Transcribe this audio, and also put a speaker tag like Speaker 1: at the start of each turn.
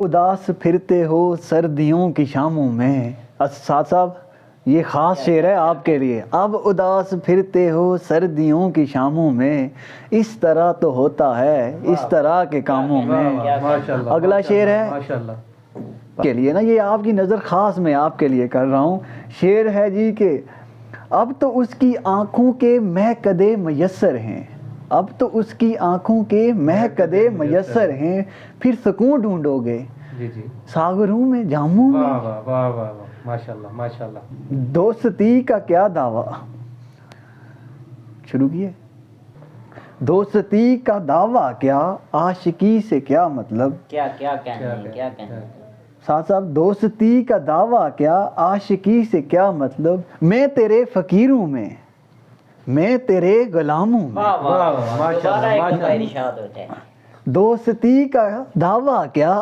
Speaker 1: اداس پھرتے ہو سردیوں کی شاموں میں. ساتھ صاحب یہ خاص شعر ہے آپ کے لیے. اب اداس پھرتے ہو سردیوں کی شاموں میں, اس طرح تو ہوتا ہے اس طرح کے کاموں میں. اگلا شعر ہے کے لیے نا, یہ آپ کی نظر خاص میں آپ کے لیے کر رہا ہوں. شعر ہے جی کہ اب تو اس کی آنکھوں کے مہکدے میسر ہیں, اب تو اس کی آنکھوں کے مہکدے میسر ہیں, پھر سکون ڈھونڈو گے ساغروں میں جاموں میں.
Speaker 2: ماشاءاللہ ماشاءاللہ.
Speaker 1: دوستی کا کیا دعویٰ, شروع کیے. دوستی کا دعویٰ کیا, عاشقی سے کیا مطلب.
Speaker 3: کیا کہنا.
Speaker 1: ساتھ صاحب دوستی کا دعویٰ کیا, عاشقی سے کیا مطلب, میں تیرے فقیروں میں میں تیرے غلاموں میں.
Speaker 3: ماشاءاللہ.
Speaker 1: دوستی کا دعویٰ کیا,